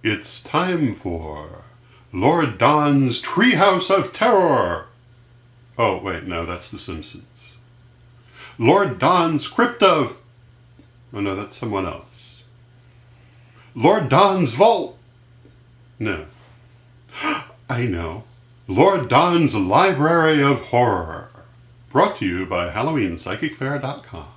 It's time for Lord Don's Treehouse of Terror. Oh, wait, no, that's The Simpsons. Lord Don's Crypt of... Oh, no, that's someone else. Lord Don's Vault. No. I know. Lord Don's Library of Horror. Brought to you by HalloweenPsychicFair.com.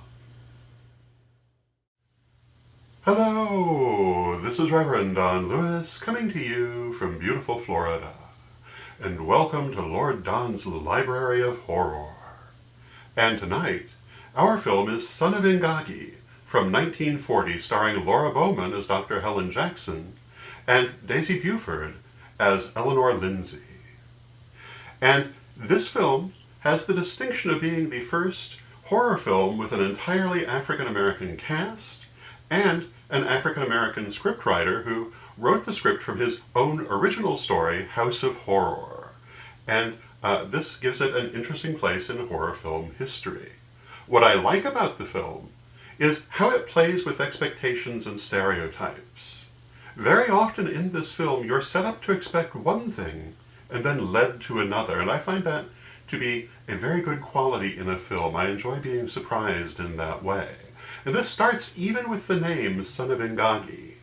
Hello, this is Reverend Don Lewis coming to you from beautiful Florida. And welcome to Lord Don's Library of Horror. And tonight, our film is Son of Ingagi from 1940, starring Laura Bowen as Dr. Helen Jackson and Daisy Bufford as Eleanor Lindsay. And this film has the distinction of being the first horror film with an entirely African-American cast and an African-American scriptwriter who wrote the script from his own original story, House of Horror. And this gives it an interesting place in horror film history. What I like about the film is how it plays with expectations and stereotypes. Very often in this film, you're set up to expect one thing and then led to another, and I find that to be a very good quality in a film. I enjoy being surprised in that way. And this starts even with the name Son of Ingagi.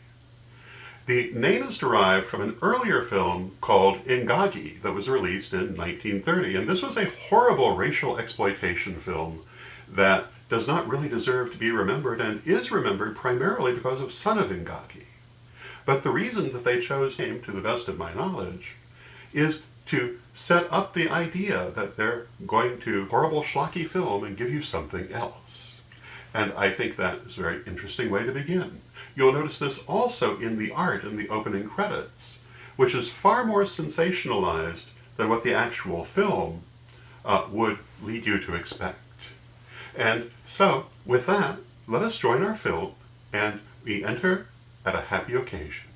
The name is derived from an earlier film called Ingagi that was released in 1930, and this was a horrible racial exploitation film that does not really deserve to be remembered and is remembered primarily because of Son of Ingagi. But the reason that they chose the name, to the best of my knowledge, is to set up the idea that they're going to horrible schlocky film and give you something else. And I think that is a very interesting way to begin. You'll notice this also in the art in the opening credits, which is far more sensationalized than what the actual film would lead you to expect. And so, with that, let us join our film, and we enter at a happy occasion.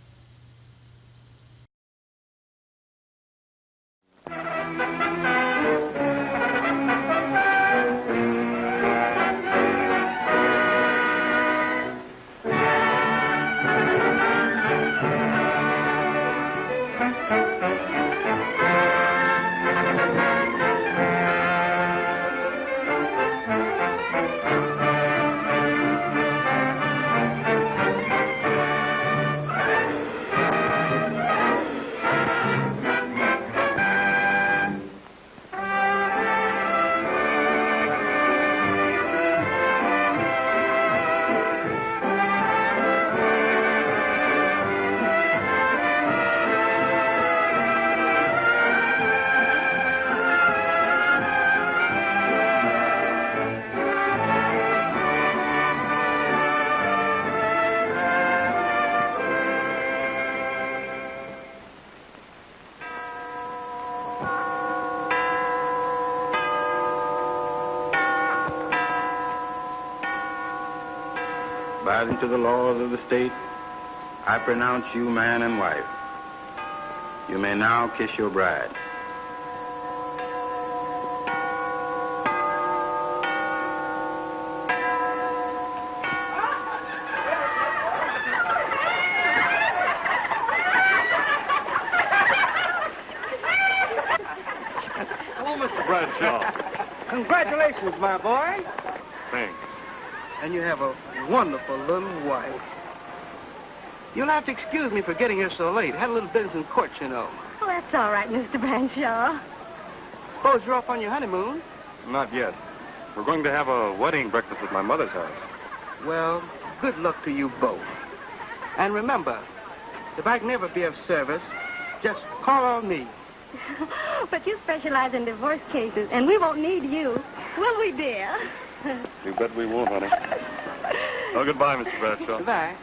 Rising to the laws of the state, I pronounce you man and wife. You may now kiss your bride. Hello, Mr. Bradshaw. Congratulations, my boy. Thanks. And you have a wonderful little wife. You'll have to excuse me for getting here so late. Had a little business in court, you know. Oh, that's all right, Mr. Bradshaw. Suppose you're off on your honeymoon? Not yet. We're going to have a wedding breakfast at my mother's house. Well, good luck to you both. And remember, if I can ever be of service, just call on me. But you specialize in divorce cases, and we won't need you. Will we, dear? You bet we won't, honey. Well, goodbye, Mr. Bradshaw. Goodbye.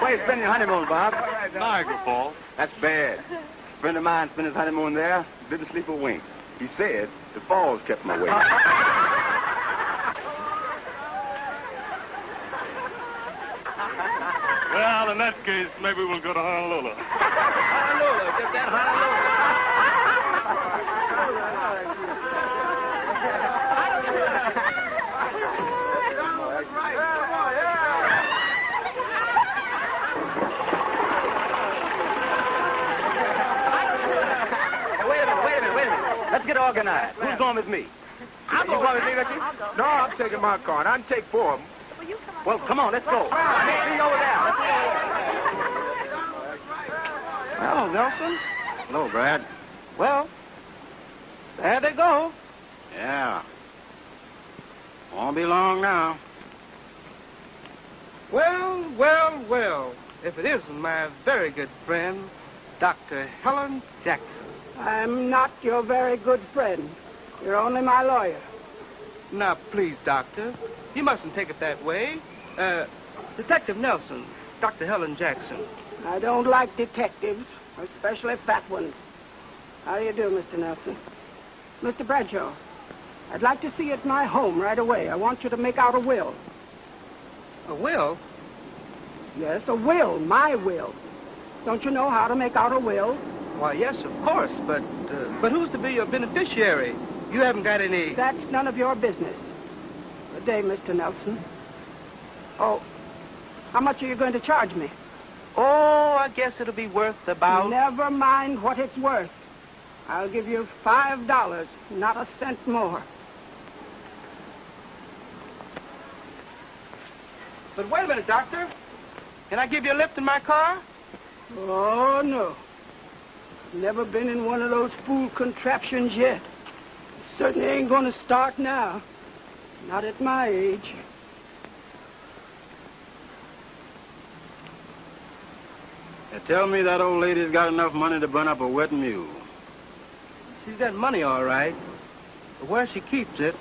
Where you spending your honeymoon, Bob? Niagara Falls. That's bad. A friend of mine spent his honeymoon there. Didn't sleep a wink. He said the falls kept him awake. Well, in that case, maybe we'll go to Honolulu. Honolulu, get that Honolulu. organize. Who's going with me? I'll go with me, Ricky. No, I'm taking my car, and I can take 4 of them. Well, come on, let's go. See you over there. Hello, Nelson. Hello, Brad. Well, there they go. Yeah. Won't be long now. Well, well, well. If it isn't my very good friend, Dr. Helen Jackson. I'm not your very good friend. You're only my lawyer. Now, please, Doctor, you mustn't take it that way. Detective Nelson, Dr. Helen Jackson. I don't like detectives, especially fat ones. How do you do, Mr. Nelson? Mr. Bradshaw, I'd like to see you at my home right away. I want you to make out a will. A will? Yes, a will, my will. Don't you know how to make out a will? Why, yes, of course, but who's to be your beneficiary? You haven't got any... That's none of your business. Good day, Mr. Nelson. Oh, how much are you going to charge me? Oh, I guess it'll be worth about... Never mind what it's worth. I'll give you $5, not a cent more. But wait a minute, Doctor. Can I give you a lift in my car? Oh, no. Never been in one of those fool contraptions yet. Certainly ain't going to start now. Not at my age. They tell me that old lady's got enough money to burn up a wet mule. She's got money, all right. But where she keeps it,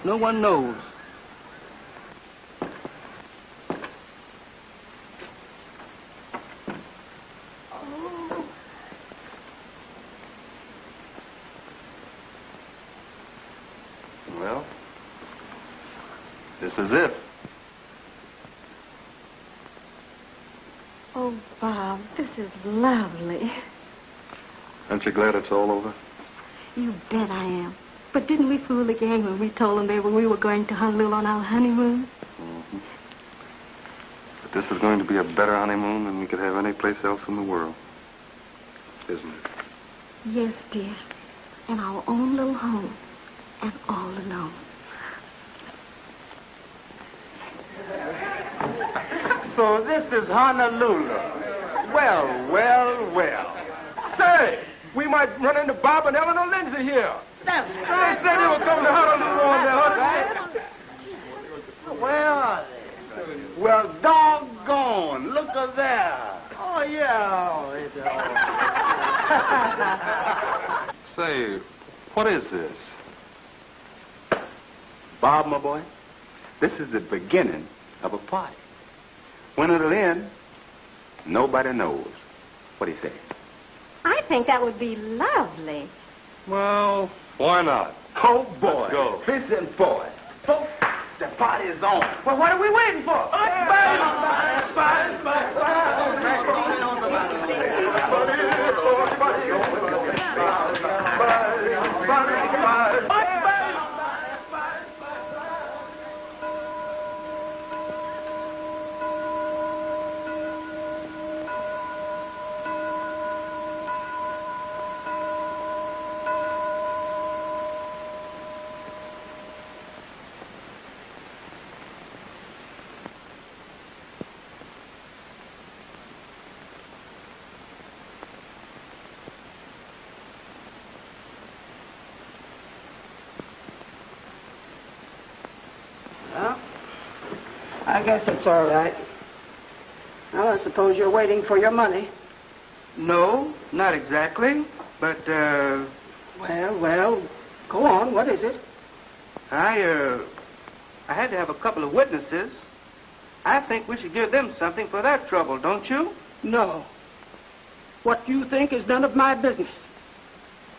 no one knows. Well, this is it. Oh, Bob, this is lovely. Aren't you glad it's all over? You bet I am. But didn't we fool the gang when we told them we were going to Honolulu on our honeymoon? Mm-hmm. But this is going to be a better honeymoon than we could have any place else in the world. Isn't it? Yes, dear. In our own little home. And all alone. So this is Honolulu. Well, well, well. Say, we might run into Bob and Eleanor Lindsay here. That's They said they were coming to Honolulu on their honeymoon. Where are they? Well, doggone. Look at there. Oh, yeah. Say, what is this? Bob, my boy, this is the beginning of a party. When it'll end, nobody knows. What do you say? I think that would be lovely. Well, why not? Oh, boy. Let's go. Listen, boy. Folks, the party is on. Well, what are we waiting for? Well, I guess it's all right. Well, I suppose you're waiting for your money. No, not exactly. But, Well, go on. What is it? I had to have a couple of witnesses. I think we should give them something for their trouble, don't you? No. What you think is none of my business.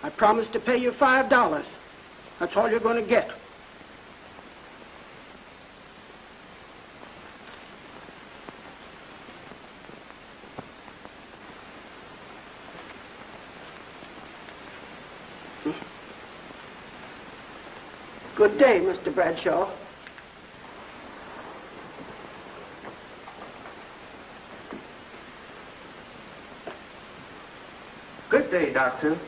I promised to pay you $5. That's all you're going to get. Good day, Mr. Bradshaw. Good day, Doctor.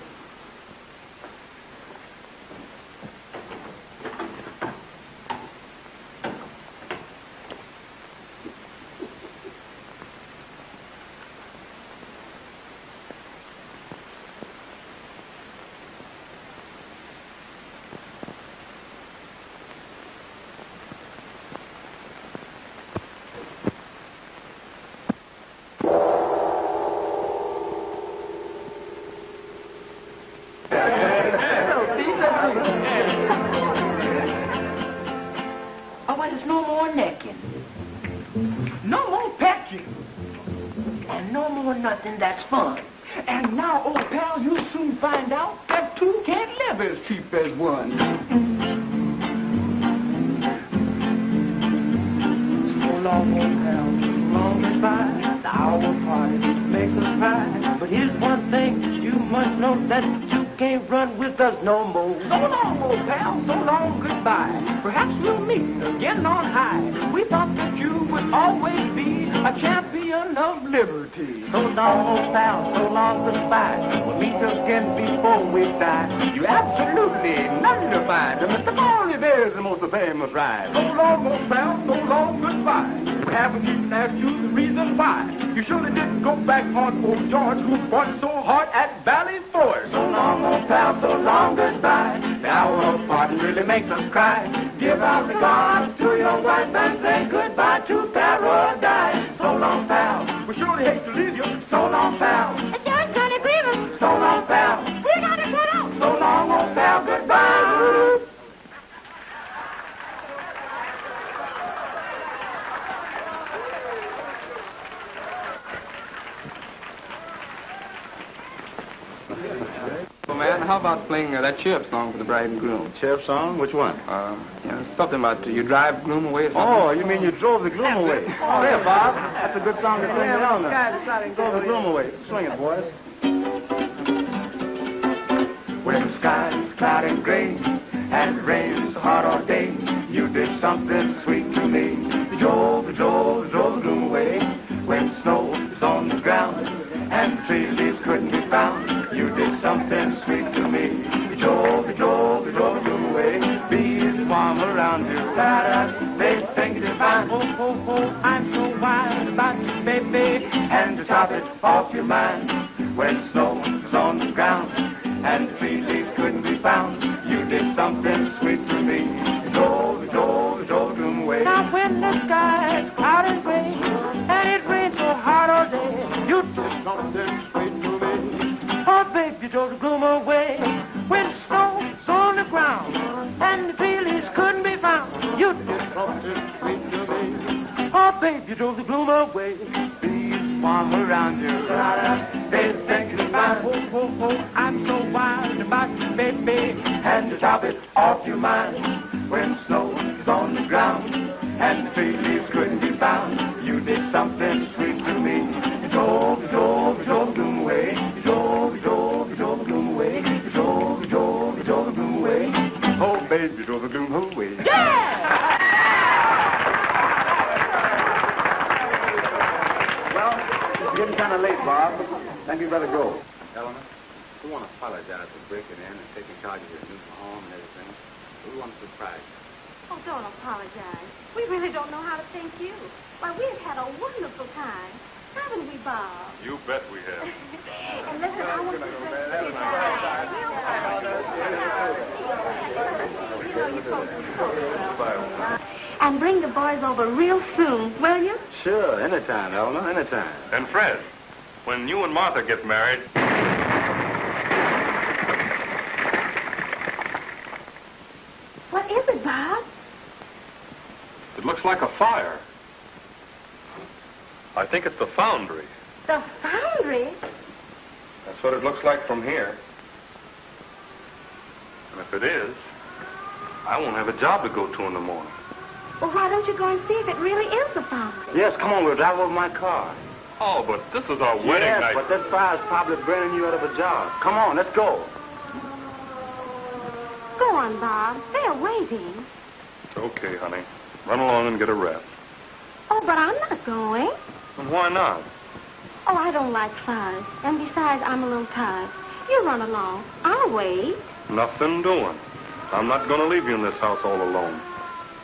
nothing that's fun. And now, old pal, you'll soon find out that two can't live as cheap as one. So long, old pal, so long goodbye. The hour party makes us cry. But here's one thing you must know, that you can't run with us no more. So long, old pal, so long goodbye. Perhaps we'll meet again on high. We thought that you would always be a champion of liberty. So long, old pal, so long goodbye. We'll meet again before we die. You absolutely nullified Mr. Barney Bear's the most famous ride. So long, old pal, so long goodbye. We haven't even asked you the reason why. You surely didn't go back on old George, who fought so hard at Valley Forge. So long, old pal, so long goodbye. The hour of parting really makes us cry. Give our regards to your wife and say goodbye to paradise. So long, pal. We surely hate to leave you. So long, pal. It's yours, Johnny Beaver. So long, pal. We gotta get out. So long, old pal. Goodbye. Well, man, how about playing that chirp song for the bride and groom? Chirp song? Which one? Something about you drive gloom away or something. Oh, you mean you drove the gloom away? Oh, there, Bob. That's a good song to sing down there. Drove the gloom away. Swing it, boys. When the sky is cloudy and gray and it rains so hard all day, you did something sweet to me. You drove the gloom away. When snow is on the ground and the tree leaves couldn't be found, you did something sweet to me. You drove the gloom away. Bees swarm around you. They think it's fine. Oh, oh, oh, I'm so wild about you, baby. And to top it off your mind, when snow was on the ground and the tree leaves couldn't be found, you did something sweet to me. You drove the gloom away. Now when the sky is cloudy and gray and it rains so hard all day, you did something sweet to me. Oh, baby, you drove the gloom away. When snow was on the ground and the tree leaves couldn't be found, you did something sweet to me. Oh, baby, you drove the gloom away. Bees swarm around you. They think it's fine. Oh, oh, oh, I'm so wild about you, baby. And to top it off your mind, when snow is on the ground and the tree leaves couldn't be found, you did something sweet to me. You drove the gloom away. You drove the gloom away. You drove the gloom away. Oh, baby, you drove the gloom away. Yeah! Well, it's getting kind of late, Bob. Think you better go. Eleanor, we want to apologize for breaking in and taking charge of your new home and everything. We want to surprise you. Oh, don't apologize. We really don't know how to thank you. Why, we've had a wonderful time. Haven't we, Bob? You bet we have. And listen, I want you to say and bring the boys over real soon, will you? Sure, anytime, Eleanor, anytime. And Fred, when you and Martha get married... What is it, Bob? It looks like a fire. I think it's the foundry. The foundry? That's what it looks like from here. And if it is, I won't have a job to go to in the morning. Well, why don't you go and see if it really is the foundry? Yes, come on, we'll drive over my car. Oh, but this is our wedding Yes, night. but that fire's probably burning you out of a job. Come on, let's go. Go on, Bob. They're waiting. Okay, honey. Run along and get a rest. Oh, but I'm not going. And why not? Oh, I don't like fires. And besides, I'm a little tired. You run along. I'll wait. Nothing doing. I'm not going to leave you in this house all alone.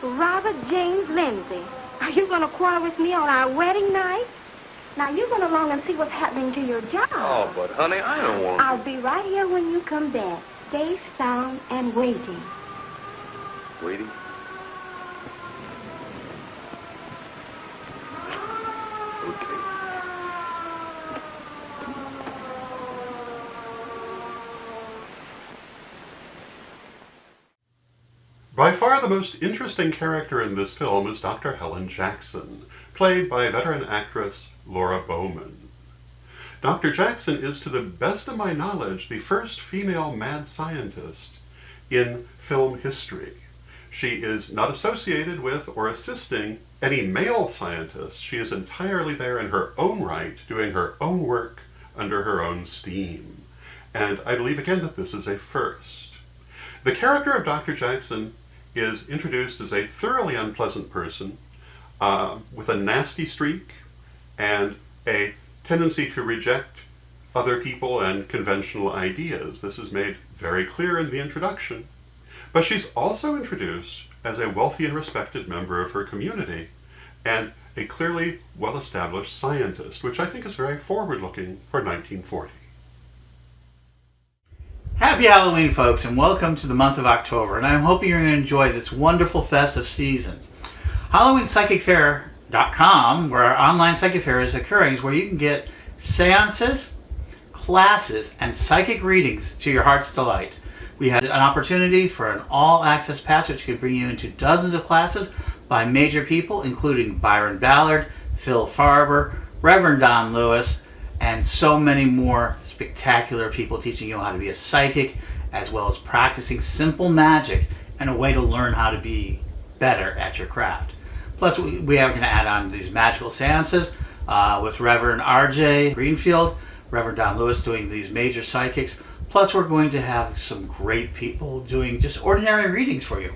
Robert James Lindsay, are you going to quarrel with me on our wedding night? Now, you run along and see what's happening to your job. Oh, but honey, I don't want to. I'll be right here when you come back. Safe, sound, and waiting. Waiting? Okay. By far the most interesting character in this film is Dr. Helen Jackson, played by veteran actress Laura Bowen. Dr. Jackson is, to the best of my knowledge, the first female mad scientist in film history. She is not associated with or assisting any male scientists. She is entirely there in her own right, doing her own work under her own steam. And I believe again that this is a first. The character of Dr. Jackson is introduced as a thoroughly unpleasant person with a nasty streak and a tendency to reject other people and conventional ideas. This is made very clear in the introduction. But she's also introduced as a wealthy and respected member of her community and a clearly well-established scientist, which I think is very forward-looking for 1940. Happy Halloween, folks, and welcome to the month of October, and I'm hoping you're going to enjoy this wonderful festive season. HalloweenPsychicFair.com, where our online psychic fair is occurring, is where you can get seances, classes, and psychic readings to your heart's delight. We had an opportunity for an all-access pass, which could bring you into dozens of classes by major people, including Byron Ballard, Phil Farber, Reverend Don Lewis, and so many more spectacular people teaching you how to be a psychic, as well as practicing simple magic and a way to learn how to be better at your craft. Plus, we are going to add on these magical seances with Reverend R.J. Greenfield, Reverend Don Lewis doing these major psychics. Plus, we're going to have some great people doing just ordinary readings for you,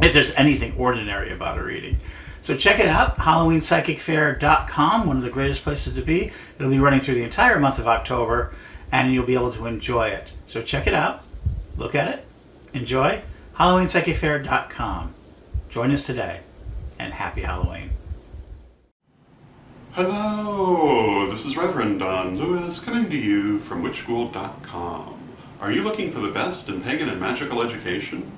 if there's anything ordinary about a reading. So check it out, HalloweenPsychicFair.com, one of the greatest places to be. It'll be running through the entire month of October, and you'll be able to enjoy it. So check it out, look at it, enjoy, HalloweenPsychicFair.com. Join us today, and happy Halloween. Hello, this is Reverend Don Lewis coming to you from witchschool.com. Are you looking for the best in pagan and magical education?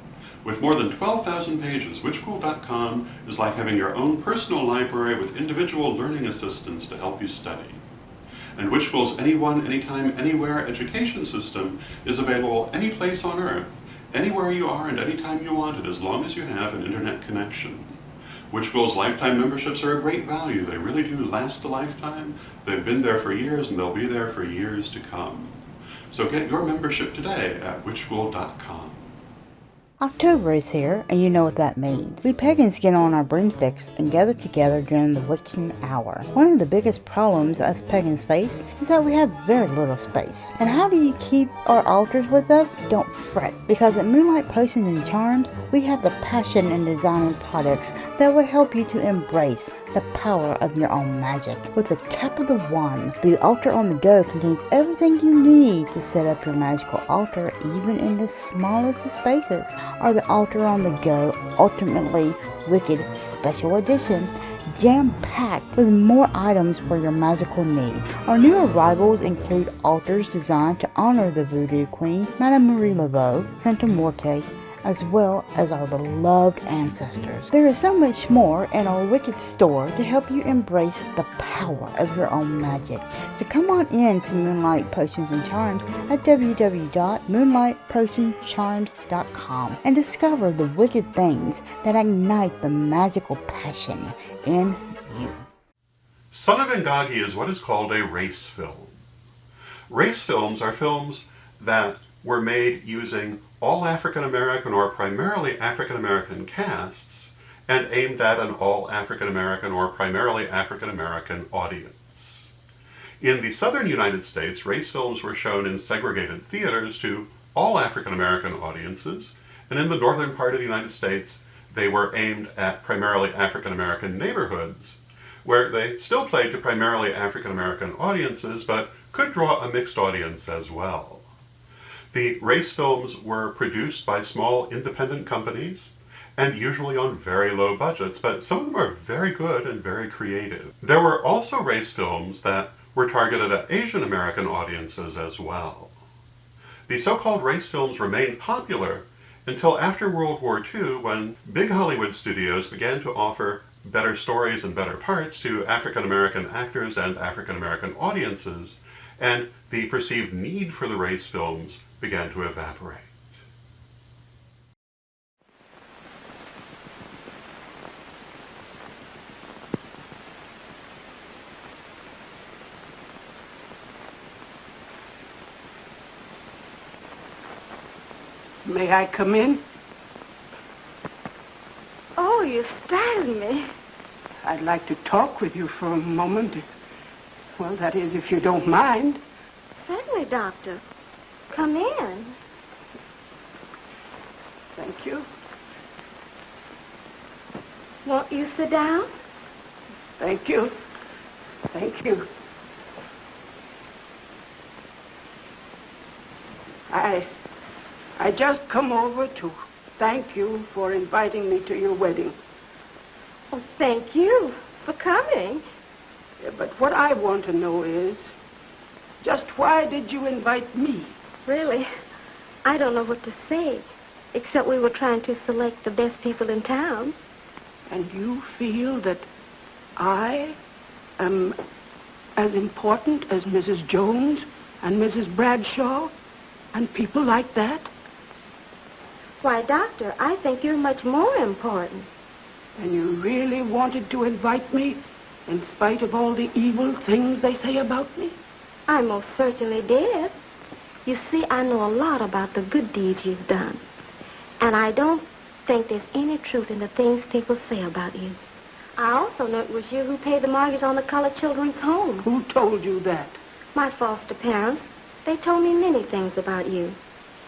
With more than 12,000 pages, witchschool.com is like having your own personal library with individual learning assistants to help you study. And Witch School's Anyone, Anytime, Anywhere education system is available any place on Earth, anywhere you are and anytime you want it, as long as you have an internet connection. Witch School's lifetime memberships are a great value. They really do last a lifetime. They've been there for years and they'll be there for years to come. So get your membership today at witchschool.com. October is here, and you know what that means. We pagans get on our broomsticks and gather together during the witching hour. One of the biggest problems us pagans face is that we have very little space. And how do you keep our altars with us? Don't fret, because at Moonlight Potions and Charms, we have the passion in designing products that will help you to embrace the power of your own magic. With the tap of the wand, the altar on the go contains everything you need to set up your magical altar, even in the smallest of spaces. Or the altar on the go, ultimately wicked special edition, jam-packed with more items for your magical need. Our new arrivals include altars designed to honor the Voodoo Queen, Madame Marie Laveau, Santa Morte, as well as our beloved ancestors. There is so much more in our Wicked store to help you embrace the power of your own magic. So come on in to Moonlight Potions and Charms at www.moonlightpotioncharms.com and discover the wicked things that ignite the magical passion in you. Son of Ingagi is what is called a race film. Race films are films that were made using all African-American or primarily African-American casts and aimed at an all African-American or primarily African-American audience. In the southern United States, race films were shown in segregated theaters to all African-American audiences, and in the northern part of the United States, they were aimed at primarily African-American neighborhoods, where they still played to primarily African-American audiences, but could draw a mixed audience as well. The race films were produced by small independent companies and usually on very low budgets, but some of them are very good and very creative. There were also race films that were targeted at Asian American audiences as well. The so-called race films remained popular until after World War II, when big Hollywood studios began to offer better stories and better parts to African American actors and African American audiences, and the perceived need for the race films began to evaporate. May I come in? Oh, you startled me. I'd like to talk with you for a moment. Well, that is, if you don't mind. Certainly, Doctor. Come in. Thank you. Won't you sit down? Thank you. Thank you. I just come over to thank you for inviting me to your wedding. Oh, thank you for coming. Yeah, but what I want to know is, just why did you invite me? Really, I don't know what to say, except we were trying to select the best people in town. And you feel that I am as important as Mrs. Jones and Mrs. Bradshaw and people like that? Why, Doctor, I think you're much more important. And you really wanted to invite me in spite of all the evil things they say about me? I most certainly did. You see, I know a lot about the good deeds you've done. And I don't think there's any truth in the things people say about you. I also know it was you who paid the mortgage on the colored children's home. Who told you that? My foster parents. They told me many things about you.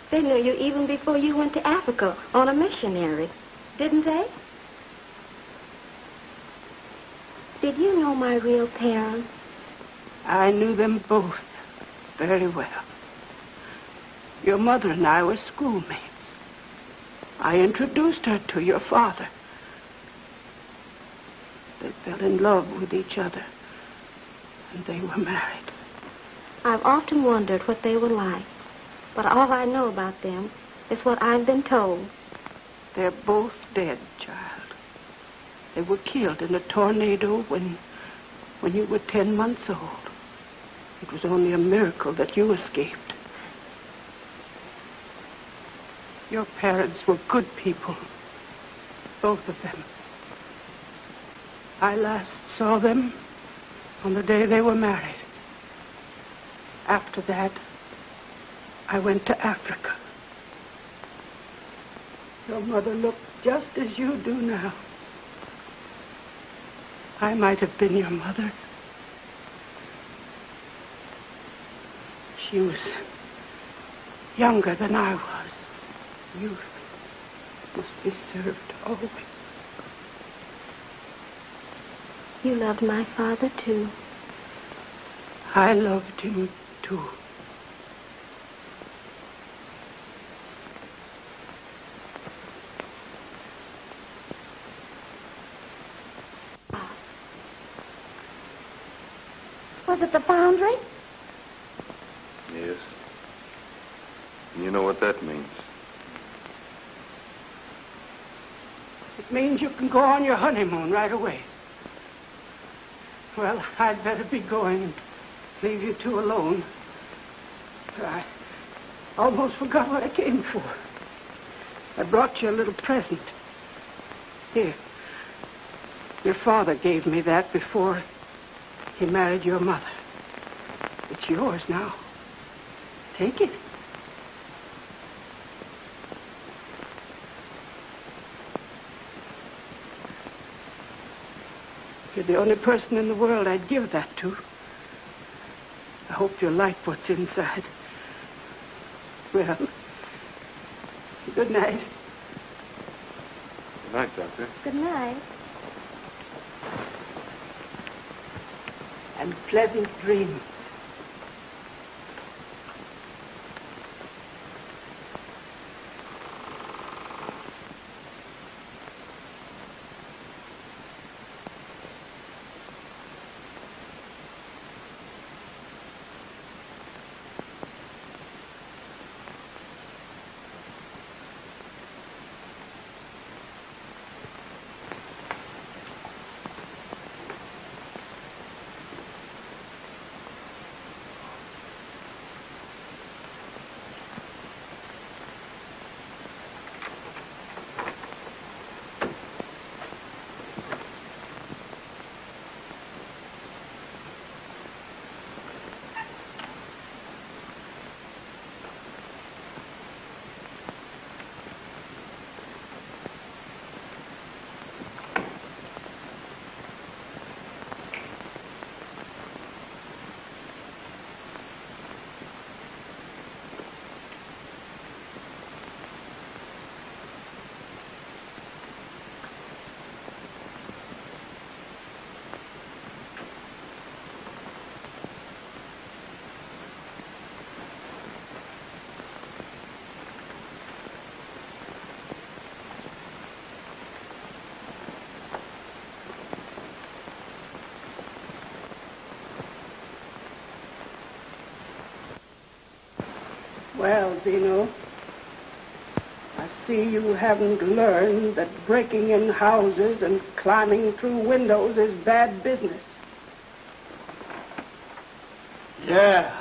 They knew you even before you went to Africa on a missionary. Didn't they? Did you know my real parents? I knew them both very well. Your mother and I were schoolmates. I introduced her to your father. They fell in love with each other, and they were married. I've often wondered what they were like, but all I know about them is what I've been told. They're both dead, child. They were killed in a tornado when you were 10 months old. It was only a miracle that you escaped. Your parents were good people, both of them. I last saw them on the day they were married. After that, I went to Africa. Your mother looked just as you do now. I might have been your mother. She was younger than I was. Youth must be served always. You loved my father, too. I loved him, too. Was it the foundry? Yes. And you know what that means. It means you can go on your honeymoon right away. Well, I'd better be going and leave you two alone. I almost forgot what I came for. I brought you a little present. Here. Your father gave me that before he married your mother. It's yours now. Take it. You're the only person in the world I'd give that to. I hope you like what's inside. Well, good night. Good night, Doctor. Good night. And pleasant dreams. Well, Zeno, I see you haven't learned that breaking in houses and climbing through windows is bad business. Yeah.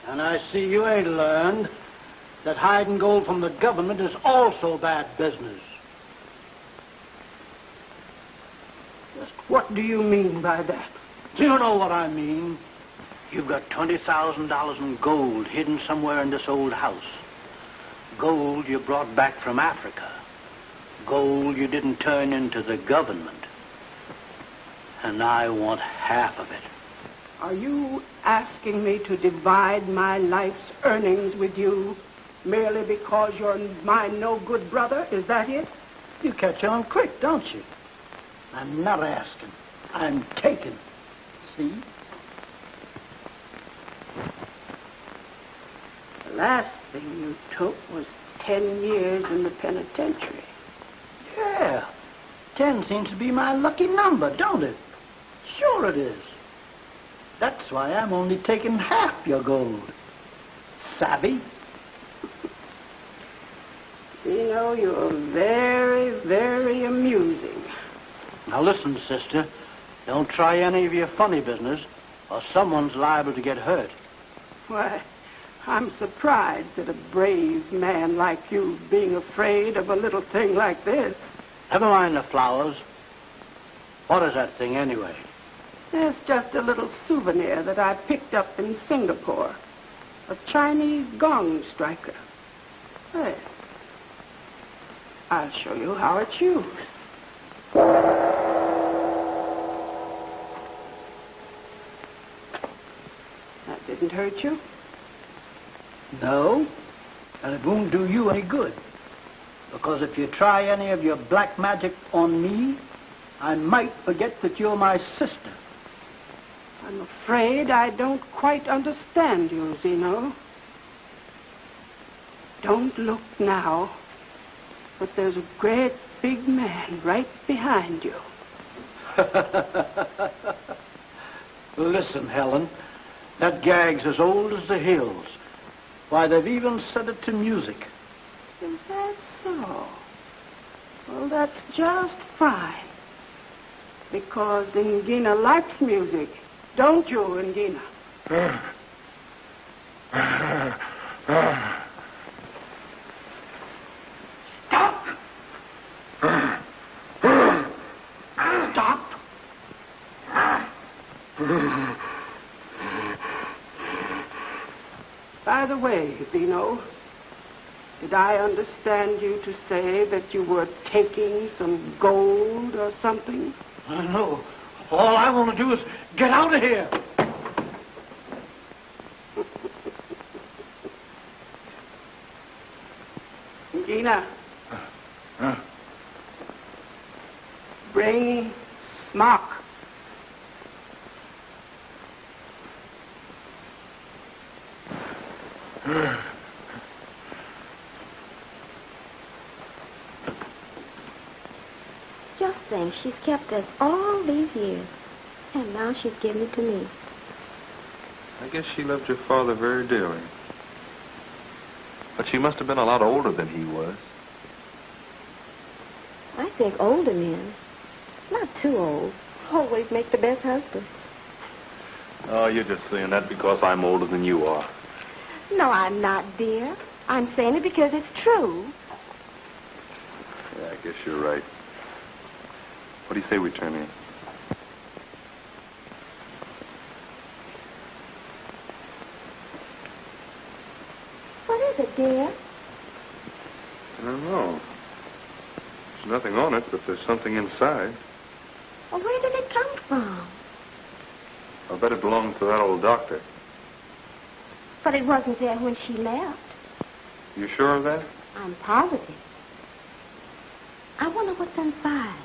And I see you ain't learned that hiding gold from the government is also bad business. Just what do you mean by that? Do you know what I mean? You've got $20,000 in gold hidden somewhere in this old house. Gold you brought back from Africa. Gold you didn't turn into the government. And I want half of it. Are you asking me to divide my life's earnings with you merely because you're my no-good brother? Is that it? You catch on quick, don't you? I'm not asking. I'm taking. See? The last thing you took was 10 years in the penitentiary. Yeah. 10 seems to be my lucky number, don't it? Sure it is. That's why I'm only taking half your gold. Savvy? You know, you're very, very amusing. Now listen, sister. Don't try any of your funny business, or someone's liable to get hurt. Why, I'm surprised at a brave man like you being afraid of a little thing like this. Never mind the flowers. What is that thing anyway? It's just a little souvenir that I picked up in Singapore. A Chinese gong striker. Hey, I'll show you how it's used. That didn't hurt you? No, and it won't do you any good. Because if you try any of your black magic on me, I might forget that you're my sister. I'm afraid I don't quite understand you, Zeno. Don't look now, but there's a great big man right behind you. Listen, Helen, that gag's as old as the hills. Why, they've even set it to music. Is that so? Well, that's just fine. Because Ingina likes music. Don't you, Ingina? Stop! Stop! By the way, Zeno, did I understand you to say that you were taking some gold or something? No. All I want to do is get out of here. Gina. Bring smock. Just think, she's kept us all these years, and now she's given it to me. I guess she loved your father very dearly. But she must have been a lot older than he was. I think older men, not too old, always make the best husband. Oh, you're just saying that because I'm older than you are. No, I'm not, dear. I'm saying it because it's true. Yeah, I guess you're right. What do you say we turn in? What is it, dear? I don't know. There's nothing on it, but there's something inside. Well, where did it come from? I'll bet it belonged to that old doctor. But it wasn't there when she left. You sure of that? I'm positive. I wonder what's inside.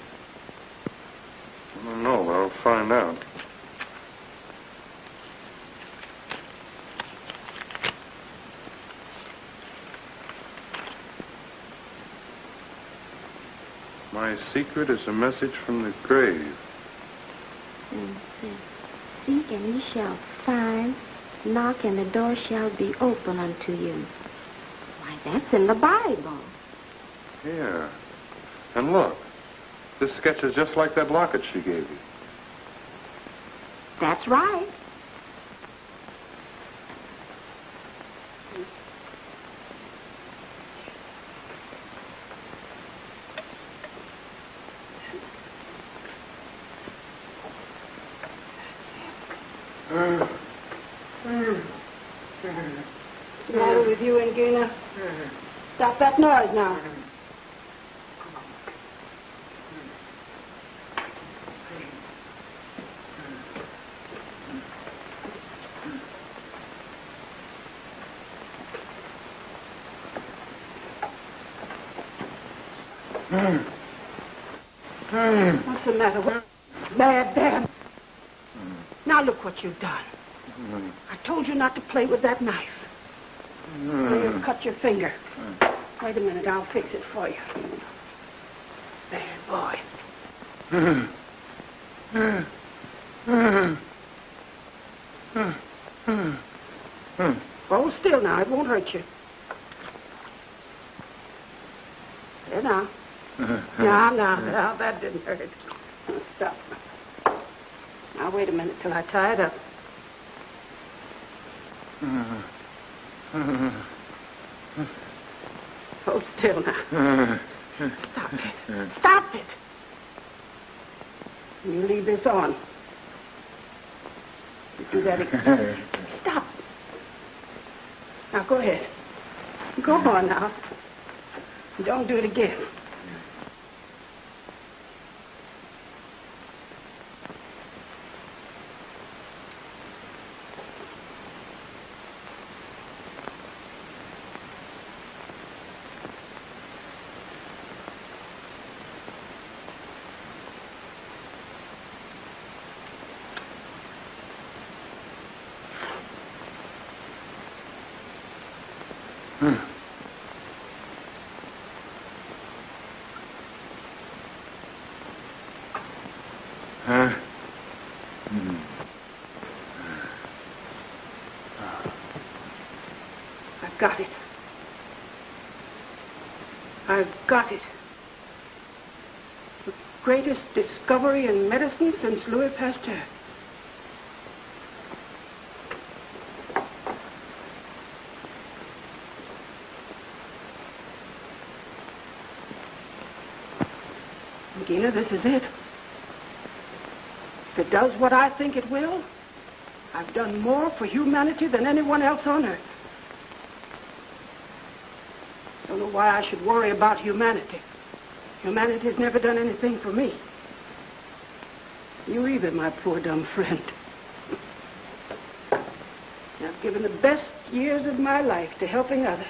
I don't know, but I'll find out. My secret is a message from the grave. And says, seek and ye shall find, Knock and the door shall be open unto you. Why, that's in the Bible. Here. And look. This sketch is just like that locket she gave you. That's right. What's the matter with you, Ingina? Stop that noise now. What's the matter with Dad? Now look what you've done. I told you not to play with that knife. Now you've cut your finger. Wait a minute, I'll fix it for you. Bad boy. Hold still now, it won't hurt you. There now. Now, that didn't hurt. Stop. Now, wait a minute till I tie it up. Hold still now. Stop it. Stop it. You leave this on. You do that again. Stop. Now, go ahead. Go on now. Don't do it again. Got it. I've got it. The greatest discovery in medicine since Louis Pasteur. Gina, this is it. If it does what I think it will, I've done more for humanity than anyone else on earth. I don't know why I should worry about humanity. Humanity's never done anything for me. You either, my poor dumb friend. I've given the best years of my life to helping others.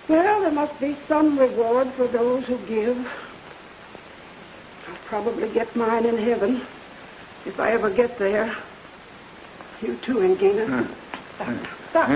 Well, there must be some reward for those who give. I'll probably get mine in heaven, if I ever get there. You too, Ingina. Stop.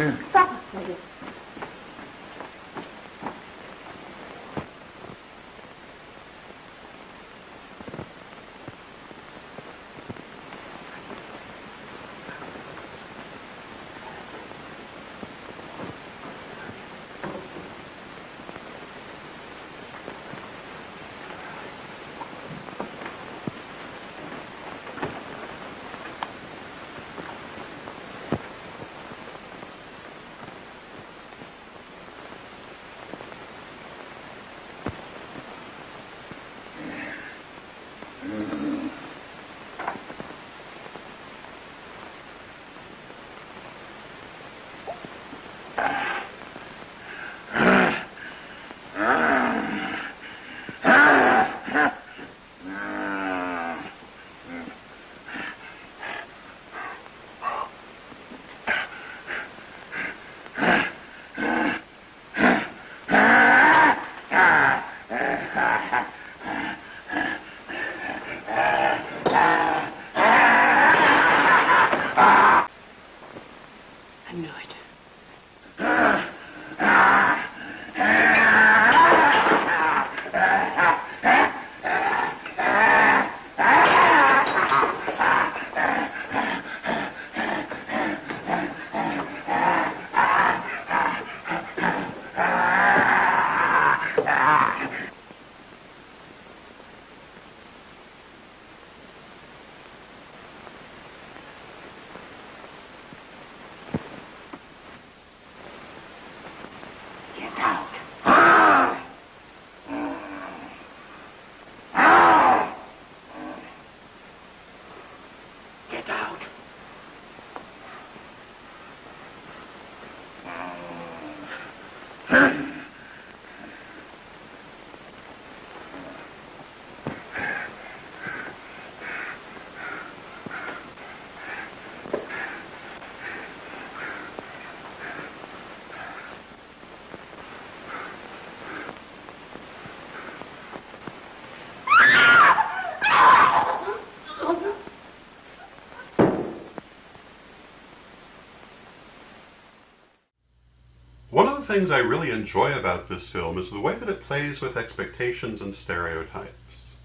things I really enjoy about this film is the way that it plays with expectations and stereotypes.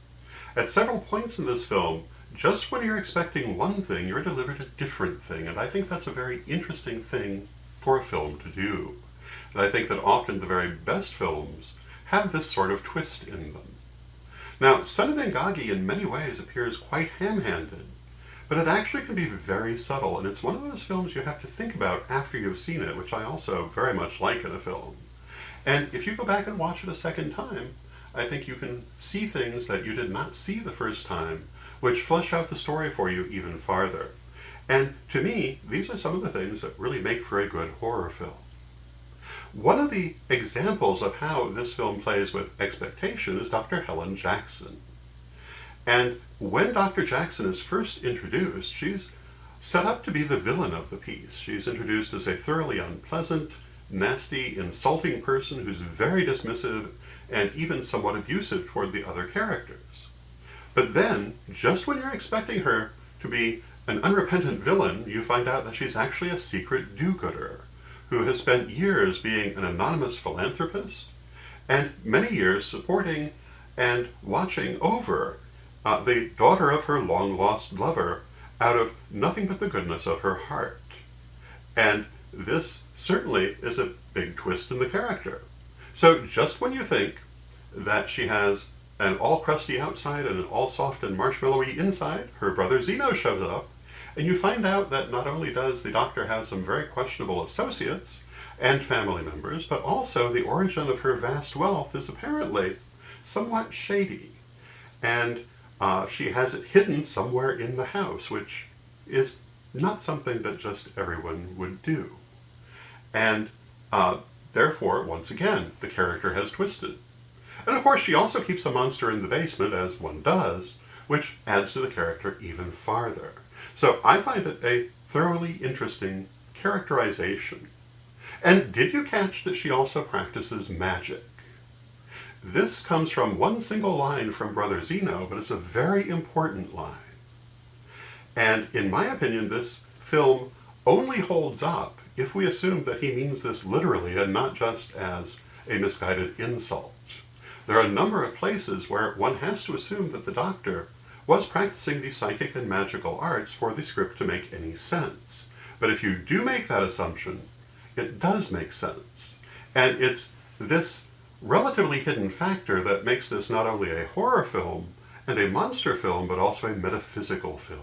At several points in this film, just when you're expecting one thing, you're delivered a different thing, and I think that's a very interesting thing for a film to do. And I think that often the very best films have this sort of twist in them. Now, Son of Ingagi in many ways appears quite ham-handed, but it actually can be very subtle, and it's one of those films you have to think about after you've seen it, which I also very much like in a film. And if you go back and watch it a second time, I think you can see things that you did not see the first time, which flesh out the story for you even farther. And to me, these are some of the things that really make for a good horror film. One of the examples of how this film plays with expectation is Dr. Helen Jackson. And when Dr. Jackson is first introduced, she's set up to be the villain of the piece. She's introduced as a thoroughly unpleasant, nasty, insulting person who's very dismissive and even somewhat abusive toward the other characters. But then, just when you're expecting her to be an unrepentant villain, you find out that she's actually a secret do-gooder who has spent years being an anonymous philanthropist and many years supporting and watching over the daughter of her long-lost lover out of nothing but the goodness of her heart. And this certainly is a big twist in the character. So just when you think that she has an all-crusty outside and an all-soft and marshmallowy inside, her brother Zeno shows up, and you find out that not only does the doctor have some very questionable associates and family members, but also the origin of her vast wealth is apparently somewhat shady. And she has it hidden somewhere in the house, which is not something that just everyone would do. And therefore, once again, the character has twisted. And of course, she also keeps a monster in the basement, as one does, which adds to the character even farther. So I find it a thoroughly interesting characterization. And did you catch that she also practices magic? This comes from one single line from Brother Zeno, but it's a very important line. And in my opinion, this film only holds up if we assume that he means this literally and not just as a misguided insult. There are a number of places where one has to assume that the doctor was practicing the psychic and magical arts for the script to make any sense. But if you do make that assumption, it does make sense. And it's this relatively hidden factor that makes this not only a horror film and a monster film, but also a metaphysical film.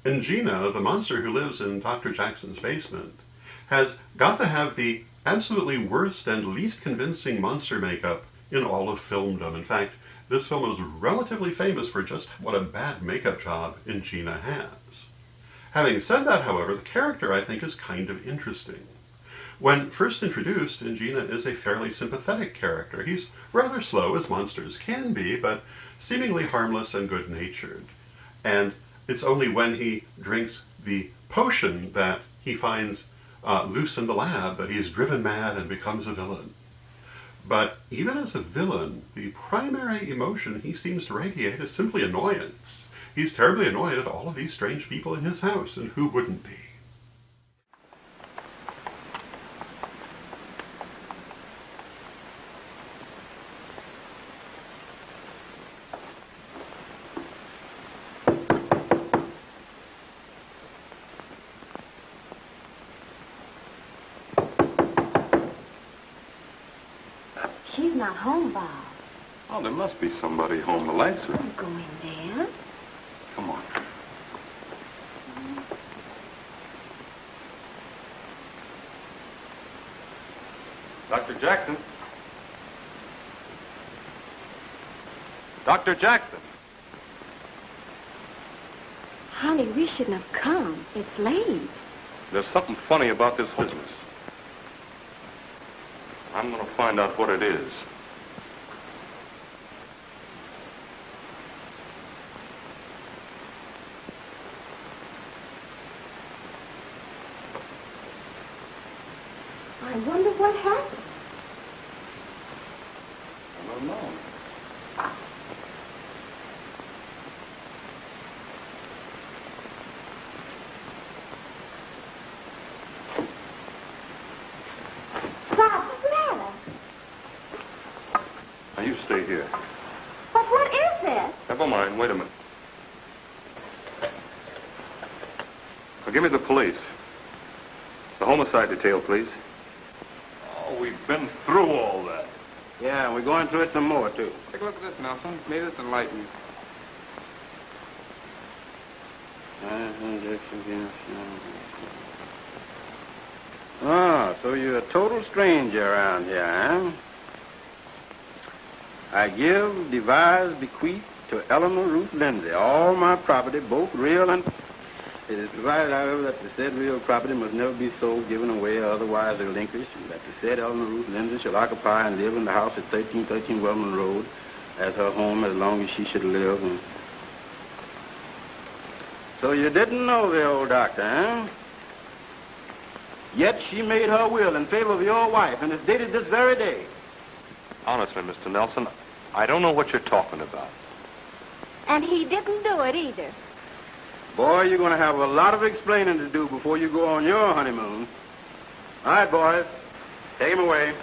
And Gina, the monster who lives in Dr. Jackson's basement, has got to have the absolutely worst and least convincing monster makeup in all of filmdom. In fact, this film is relatively famous for just what a bad makeup job Gina has. Having said that, however, the character, I think, is kind of interesting. When first introduced, Gina is a fairly sympathetic character. He's rather slow, as monsters can be, but seemingly harmless and good-natured. And it's only when he drinks the potion that he finds loose in the lab that he's driven mad and becomes a villain. But even as a villain, the primary emotion he seems to radiate is simply annoyance. He's terribly annoyed at all of these strange people in his house, and who wouldn't be? She's not home, Bob. Oh, there must be somebody home. The lights are... Don't go in there. Come on. Dr. Jackson? Dr. Jackson? Honey, we shouldn't have come. It's late. There's something funny about this business. I'm going to find out what it is. I wonder what happened. I don't know. Bob, what's the matter? Now, you stay here. But what is it? Never mind. Wait a minute. Now, give me the police. The homicide detail, please. Oh, we've been through all that. Yeah, we're going through it some more, too. Take a look at this, Nelson. Maybe this will enlighten you. Ah, so you're a total stranger around here, huh? I give, devise, bequeath to Eleanor Ruth Lindsay all my property, both real and... It is provided, however, that the said real property must never be sold, given away, or otherwise relinquished, and that the said Eleanor Ruth Lindsay shall occupy and live in the house at 1313 Wellman Road as her home as long as she should live. And... So you didn't know the old doctor, huh? Yet she made her will in favor of your wife, and it's dated this very day. Honestly, Mr. Nelson, I don't know what you're talking about. And he didn't do it either. Boy, you're going to have a lot of explaining to do before you go on your honeymoon. All right, boys. Take him away.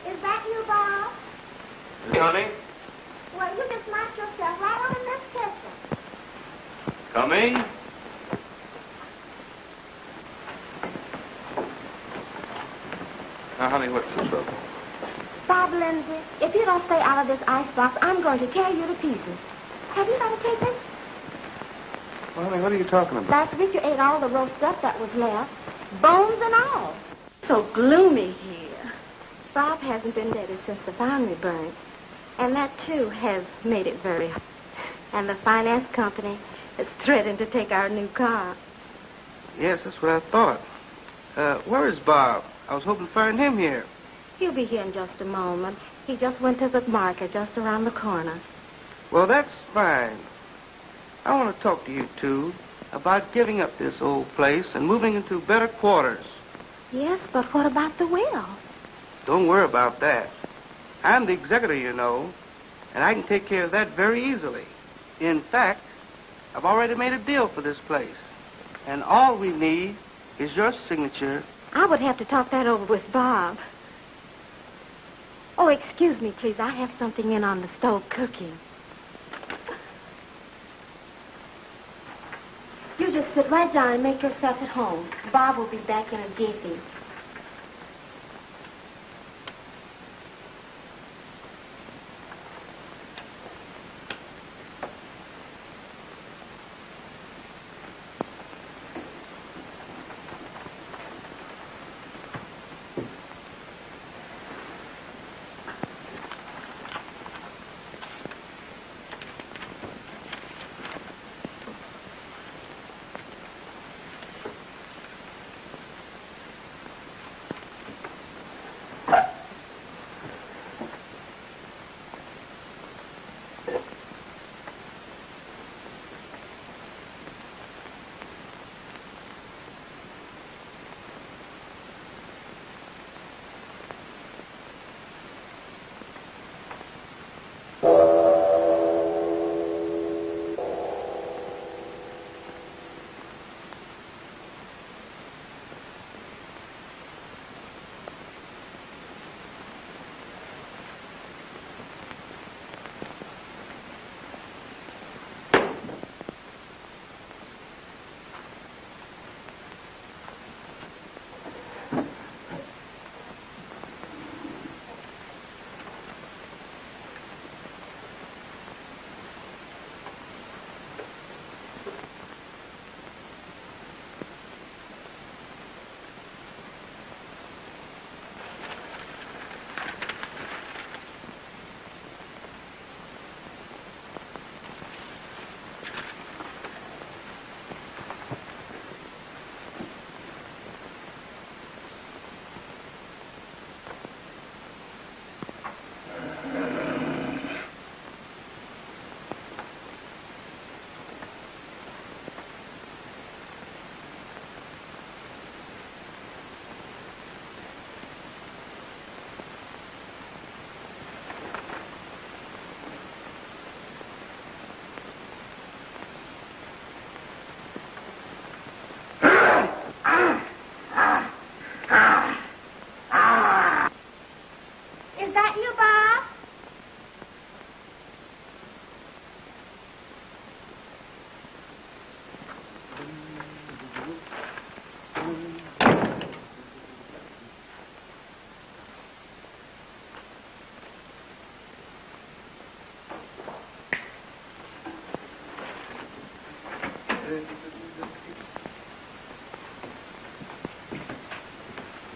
Is that you, Bob? Hey, honey. Well, you just knocked yourself right on in this kitchen. Coming? Now, honey, what's the trouble? Bob Lindsay, if you don't stay out of this icebox, I'm going to tear you to pieces. Have you got a ticket? Well, honey, what are you talking about? Last week you ate all the roast stuff that was left, bones and all. So gloomy here. Bob hasn't been deaded since the foundry burned, and that, too, has made it very hard. And the finance company is threatening to take our new car. Yes, that's what I thought. Where is Bob? I was hoping to find him here. He'll be here in just a moment. He just went to the market just around the corner. Well, that's fine. I want to talk to you two about giving up this old place and moving into better quarters. Yes, but what about the will? Don't worry about that. I'm the executor, you know, and I can take care of that very easily. In fact, I've already made a deal for this place. And all we need is your signature. I would have to talk that over with Bob. Oh, excuse me, please. I have something in on the stove cooking. You just sit right down and make yourself at home. Bob will be back in a jiffy.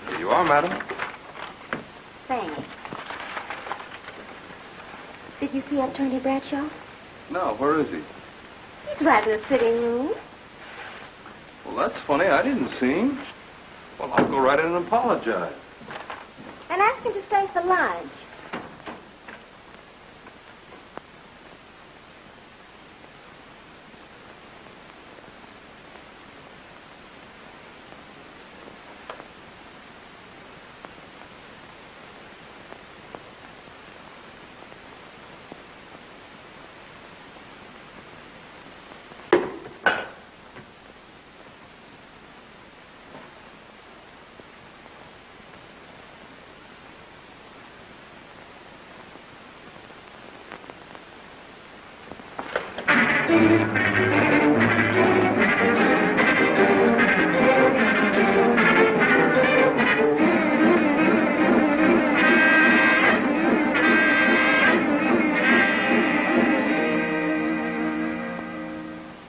There you are, madam. Thanks. Did you see Attorney Bradshaw? No, where is he? He's right in the sitting room. Well, that's funny. I didn't see him. Well, I'll go right in and apologize. And ask him to stay for lunch.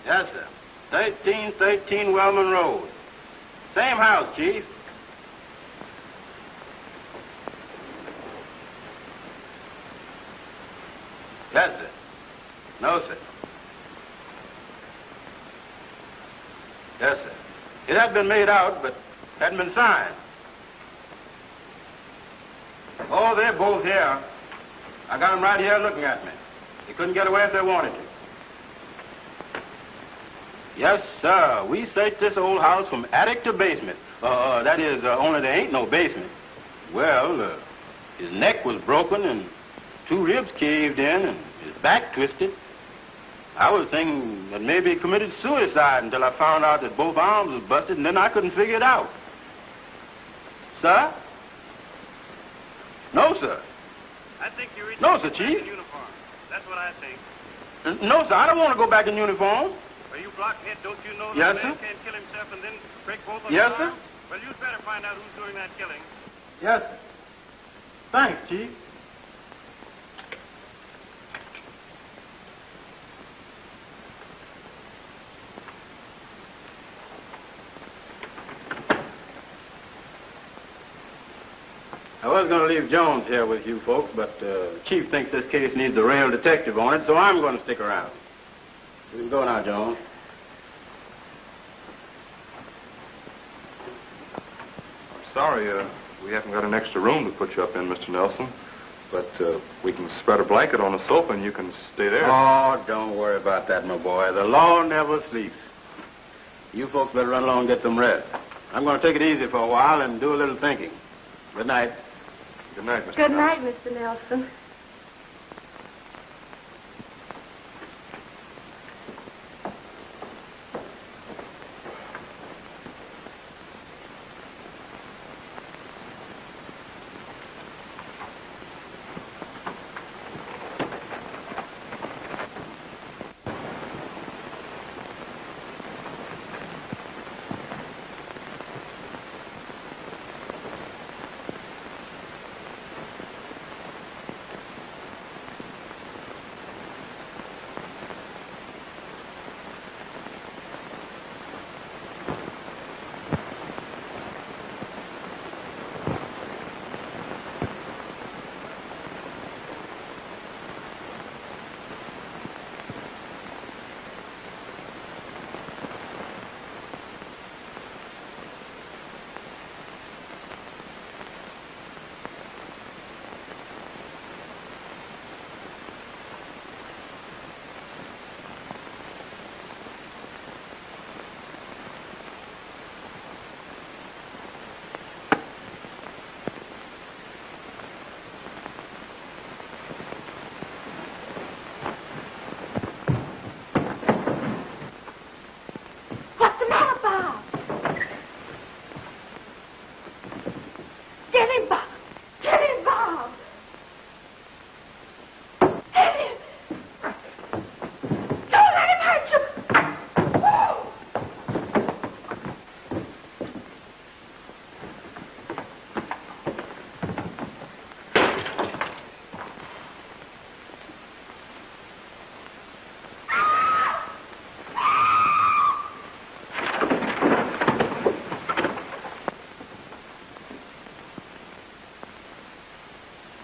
Yes, sir. 1313 Wellman Road. Same house, Chief. Yes, sir. No, sir. Yes, sir. It had been made out, but hadn't been signed. Oh, they're both here. I got them right here looking at me. They couldn't get away if they wanted to. Yes, sir. We searched this old house from attic to basement. That is, only there ain't no basement. Well, his neck was broken and 2 ribs caved in and his back twisted. I was thinking that maybe he committed suicide until I found out that both arms was busted, and then I couldn't figure it out. Sir? No, sir. I think you No, sir, Chief. uniform. That's what I think. No, sir, I don't want to go back in uniform. Well, you blockhead, don't you know Yes, that a man sir. can't kill himself and then break both of Yes, his sir. arms? Well, you'd better find out who's doing that killing. Yes, sir. Thanks, Chief. I was going to leave Jones here with you folks, but the chief thinks this case needs a real detective on it, so I'm going to stick around. You can go now, Jones. I'm sorry, we haven't got an extra room to put you up in, Mr. Nelson. But we can spread a blanket on the sofa and you can stay there. Oh, don't worry about that, my boy. The law never sleeps. You folks better run along and get some rest. I'm going to take it easy for a while and do a little thinking. Good night. Good night, Mr. Good Nelson. night, Mr. Nelson. What's the matter, Bob? Get him, Bob. Get him, Bob. Get him. Don't let him hurt you. Whoa.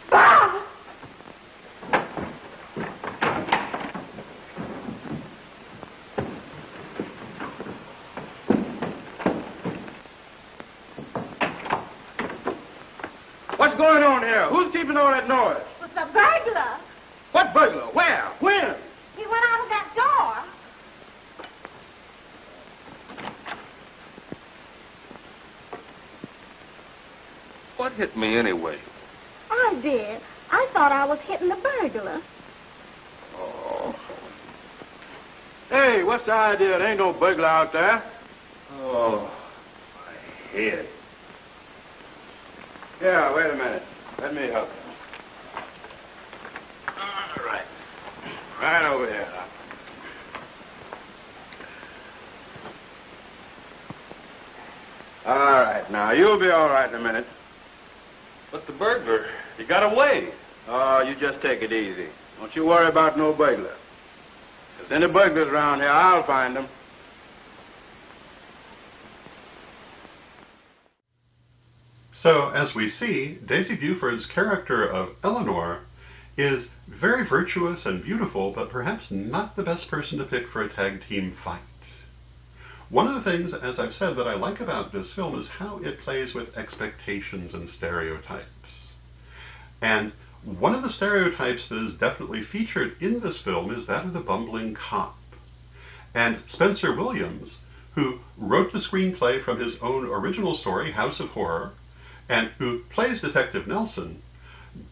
Bob. What's going on here? Who's keeping all that noise? It's a burglar. What burglar? Where? When? He went out of that door. What hit me anyway? I did. I thought I was hitting the burglar. Oh. Hey, what's the idea? There ain't no burglar out there. Oh, my head. Yeah, wait a minute. Let me help you. All right. Right over here. All right. Now, you'll be all right in a minute. But the burglar, he got away. Oh, you just take it easy. Don't you worry about no burglar. If there's any burglars around here, I'll find them. So, as we see, Daisy Buford's character of Eleanor is very virtuous and beautiful, but perhaps not the best person to pick for a tag team fight. One of the things, as I've said, that I like about this film is how it plays with expectations and stereotypes. And one of the stereotypes that is definitely featured in this film is that of the bumbling cop. And Spencer Williams, who wrote the screenplay from his own original story, House of Horror, and who plays Detective Nelson,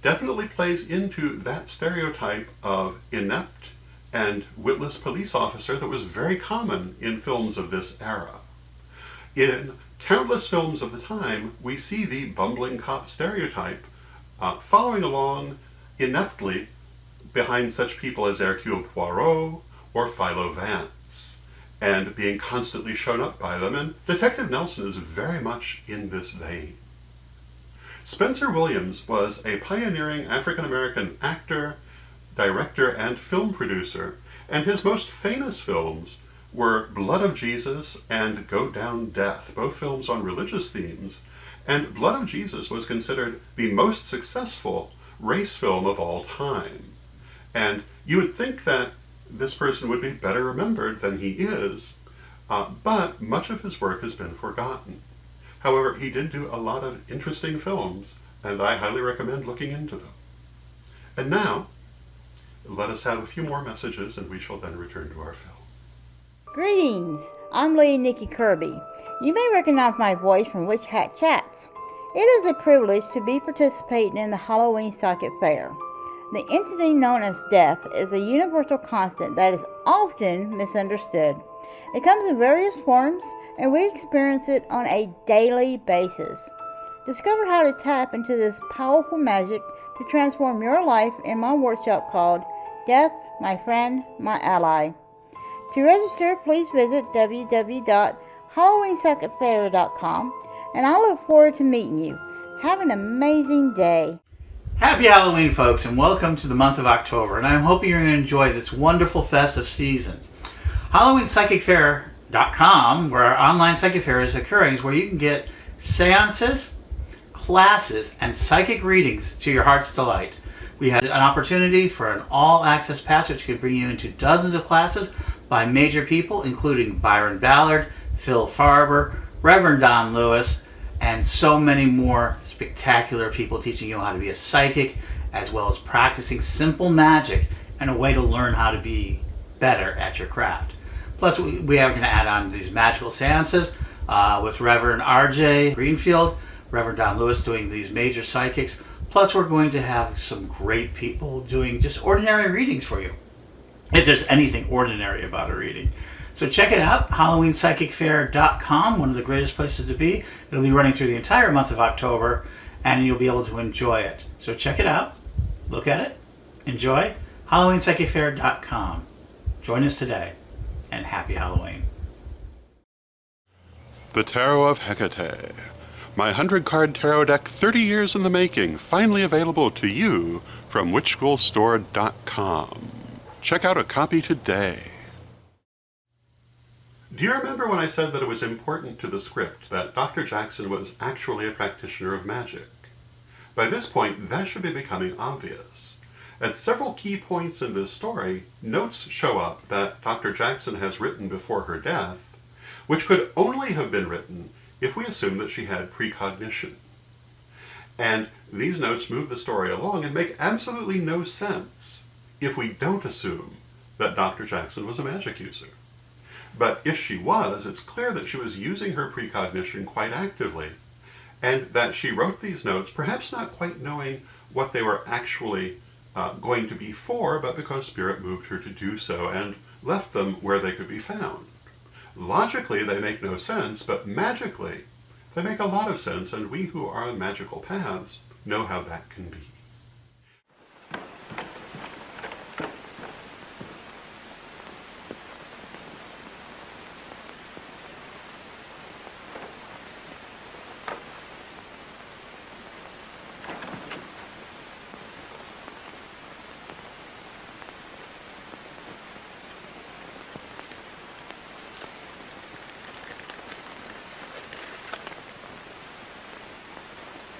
definitely plays into that stereotype of inept and witless police officer that was very common in films of this era. In countless films of the time, we see the bumbling cop stereotype following along ineptly behind such people as Hercule Poirot or Philo Vance, and being constantly shown up by them, and Detective Nelson is very much in this vein. Spencer Williams was a pioneering African-American actor, director, and film producer, and his most famous films were Blood of Jesus and Go Down Death, both films on religious themes, and Blood of Jesus was considered the most successful race film of all time. And you would think that this person would be better remembered than he is, but much of his work has been forgotten. However, he did do a lot of interesting films, and I highly recommend looking into them. And now, let us have a few more messages, and we shall then return to our film. Greetings, I'm Lady Nikki Kirby. You may recognize my voice from Witch Hat Chats. It is a privilege to be participating in the Halloween Psychic Fair. The entity known as death is a universal constant that is often misunderstood. It comes in various forms, and we experience it on a daily basis. Discover how to tap into this powerful magic to transform your life in my workshop called Death, My Friend, My Ally. To register, please visit www.HalloweenPsychicFair.com, and I look forward to meeting you. Have an amazing day. Happy Halloween, folks, and welcome to the month of October, and I'm hoping you're going to enjoy this wonderful festive season. HalloweenPsychicFair.com, where our online psychic fair is occurring, is where you can get seances, classes, and psychic readings to your heart's delight. We had an opportunity for an all-access pass which could bring you into dozens of classes by major people, including Byron Ballard, Phil Farber, Reverend Don Lewis, and so many more spectacular people teaching you how to be a psychic, as well as practicing simple magic and a way to learn how to be better at your craft. Plus, we are going to add on these magical seances with Reverend R.J. Greenfield, Reverend Don Lewis doing these major psychics. Plus, we're going to have some great people doing just ordinary readings for you, if there's anything ordinary about a reading. So check it out, HalloweenPsychicFair.com, one of the greatest places to be. It'll be running through the entire month of October, and you'll be able to enjoy it. So check it out, look at it, enjoy, HalloweenPsychicFair.com. Join us today, and happy Halloween. The Tarot of Hecate. My 100-card tarot deck, 30 years in the making, finally available to you from witchschoolstore.com. Check out a copy today. Do you remember when I said that it was important to the script that Dr. Jackson was actually a practitioner of magic? By this point, that should be becoming obvious. At several key points in this story, notes show up that Dr. Jackson has written before her death, which could only have been written if we assume that she had precognition. And these notes move the story along and make absolutely no sense if we don't assume that Dr. Jackson was a magic user. But if she was, it's clear that she was using her precognition quite actively, and that she wrote these notes, perhaps not quite knowing what they were actually going to be for, but because Spirit moved her to do so and left them where they could be found. Logically, they make no sense, but magically, they make a lot of sense, and we who are on magical paths know how that can be.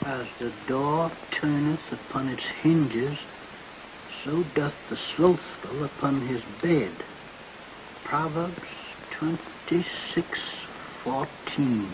As the door turneth upon its hinges, so doth the slothful upon his bed. Proverbs 26:14.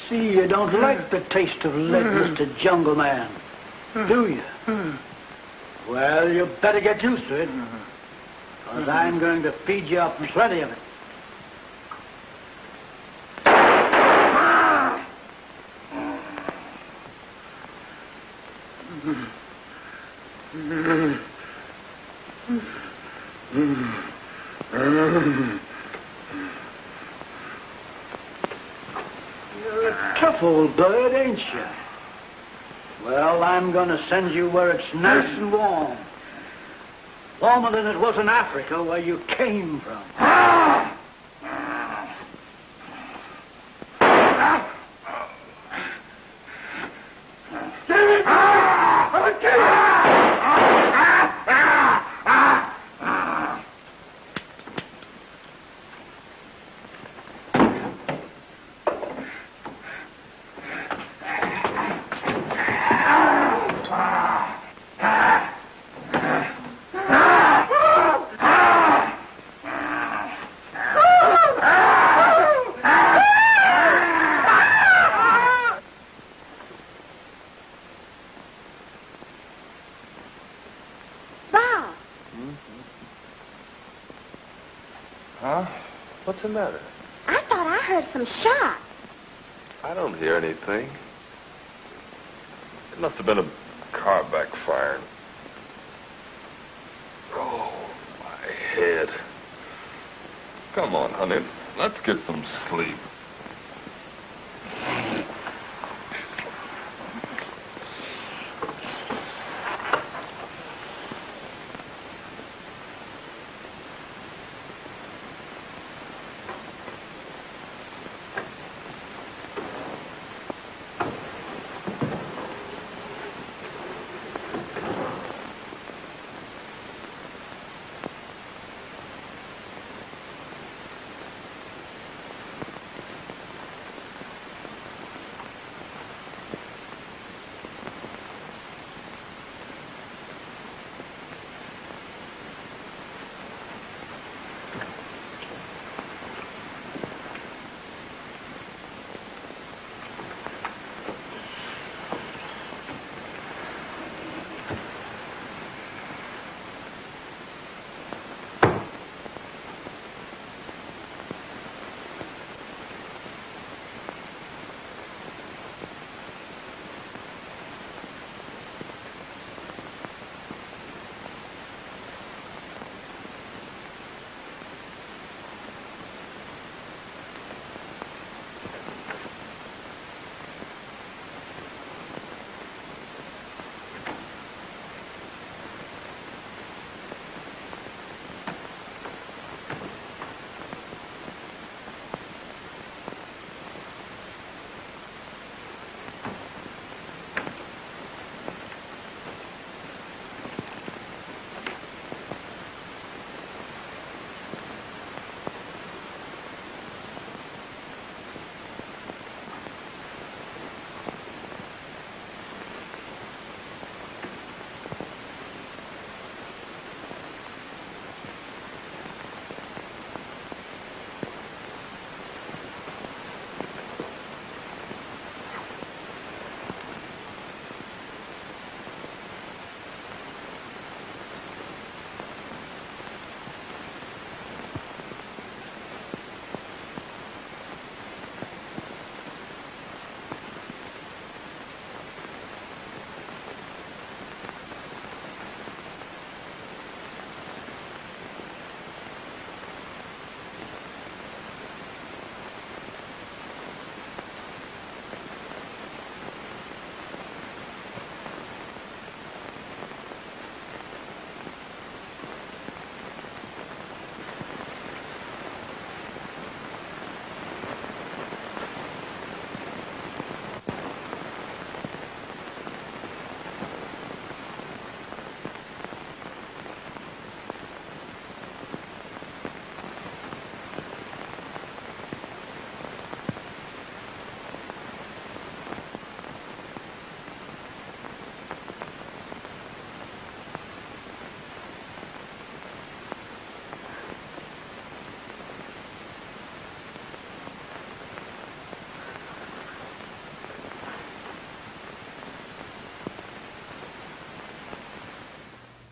See, you don't like the taste of lead, Mr. Jungle Man, do you? Well, you better get used to it, because I'm going to feed you up plenty of it. You're a tough old bird, ain't you? Well, I'm going to send you where it's nice and warm. Warmer than it was in Africa, where you came from. Huh? What's the matter? I thought I heard some shots. I don't hear anything. It must have been a car backfiring. Oh, my head. Come on, honey. Let's get some sleep.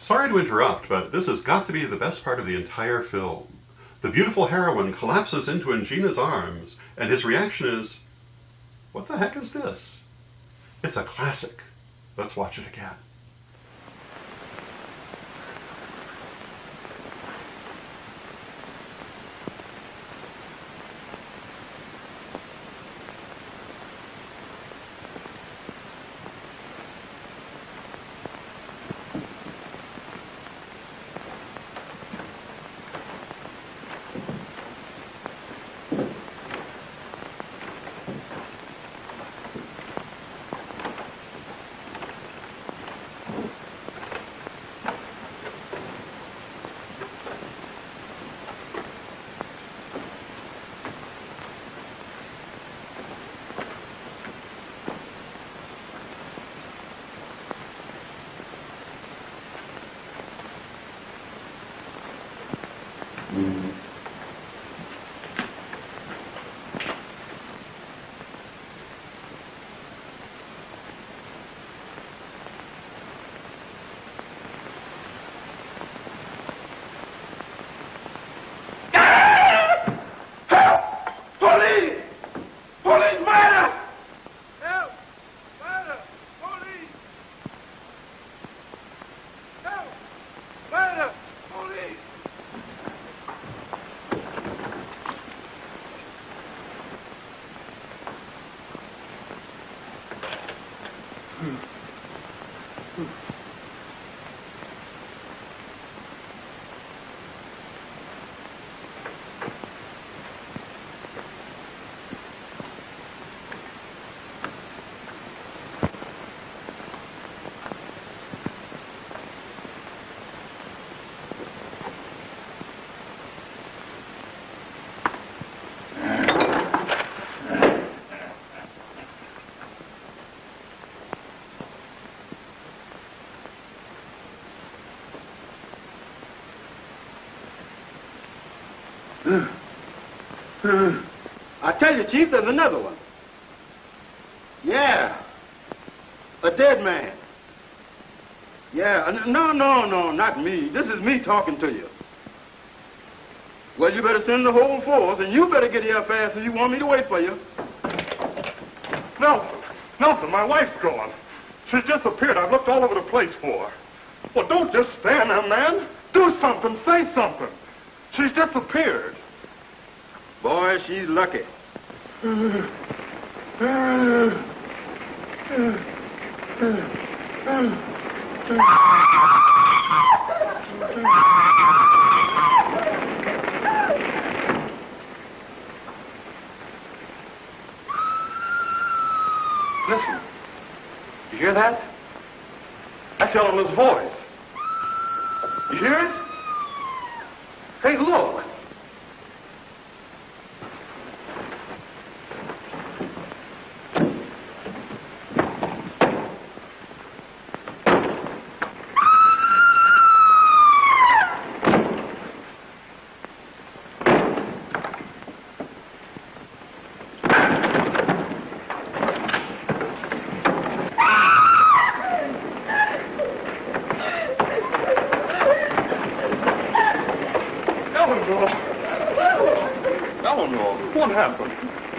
Sorry to interrupt, but this has got to be the best part of the entire film. The beautiful heroine collapses into Ingina's arms, and his reaction is, "What the heck is this?" It's a classic. Let's watch it again. I tell you, Chief, there's another one. Yeah. A dead man. Yeah. No, not me. This is me talking to you. Well, you better send the whole force, and you better get here fast if you want me to wait for you. Nelson, my wife's gone. She's disappeared. I've looked all over the place for her. Well, don't just stand there, man. Do something. Say something. She's disappeared. Boy, she's lucky. Listen. You hear that? That's Eleanor's voice. You hear it? Hey, look. Eleanor, what happened?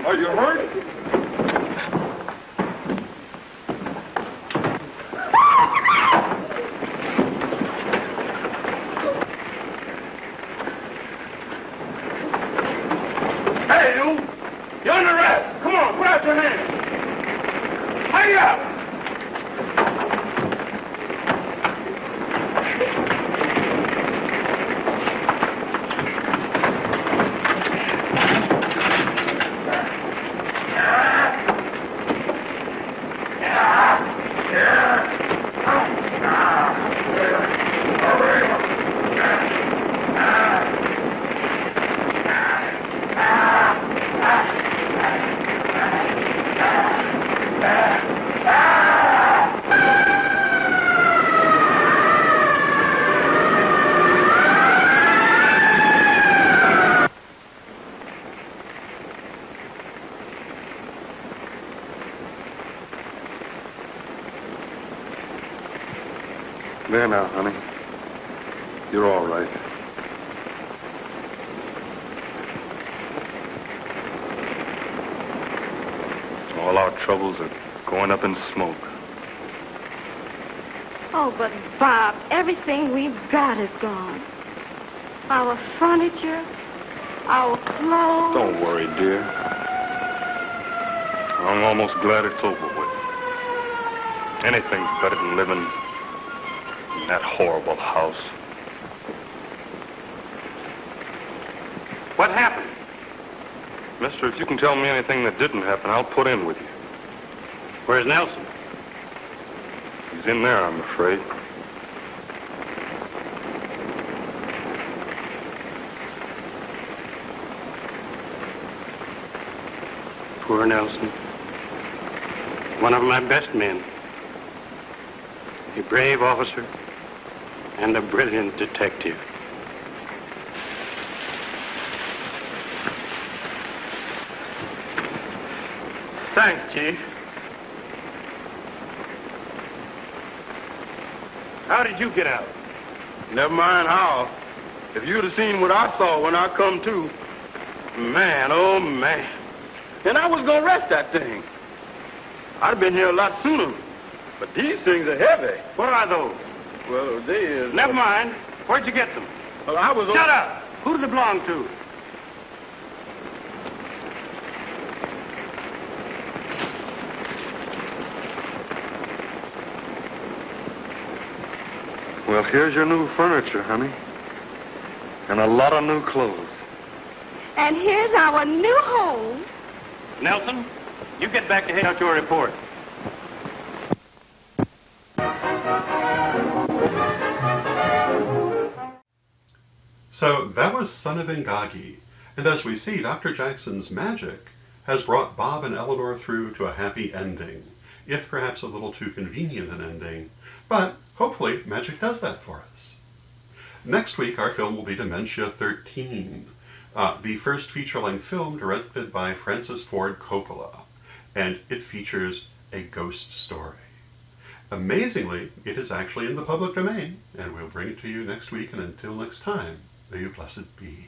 Are you hurt? Hey, you! You're under arrest! Come on, put out your hands! Hurry up! There now, honey. You're all right. All our troubles are going up in smoke. Oh, but Bob, everything we've got is gone. Our furniture, our clothes. Don't worry, dear. I'm almost glad it's over with. Anything's better than living in that horrible house. What happened? Mister, if you can tell me anything that didn't happen, I'll put in with you. Where's Nelson? He's in there, I'm afraid. Poor Nelson. One of my best men. A brave officer and a brilliant detective. Thanks, Chief. How did you get out? Never mind how. If you'd have seen what I saw when I come to, man, oh man. And I was going to rest that thing. I'd have been here a lot sooner. But these things are heavy. What are those? Well, they is... Never mind. Where'd you get them? Well, I was... Shut up! Who does it belong to? Well, here's your new furniture, honey. And a lot of new clothes. And here's our new home. Nelson, you get back to hand out your report. So that was Son of Ingagi, and as we see, Dr. Jackson's magic has brought Bob and Eleanor through to a happy ending, if perhaps a little too convenient an ending, but hopefully magic does that for us. Next week our film will be Dementia 13, the first feature-length film directed by Francis Ford Coppola, and it features a ghost story. Amazingly, it is actually in the public domain, and we'll bring it to you next week, and until next time, may you blessed be.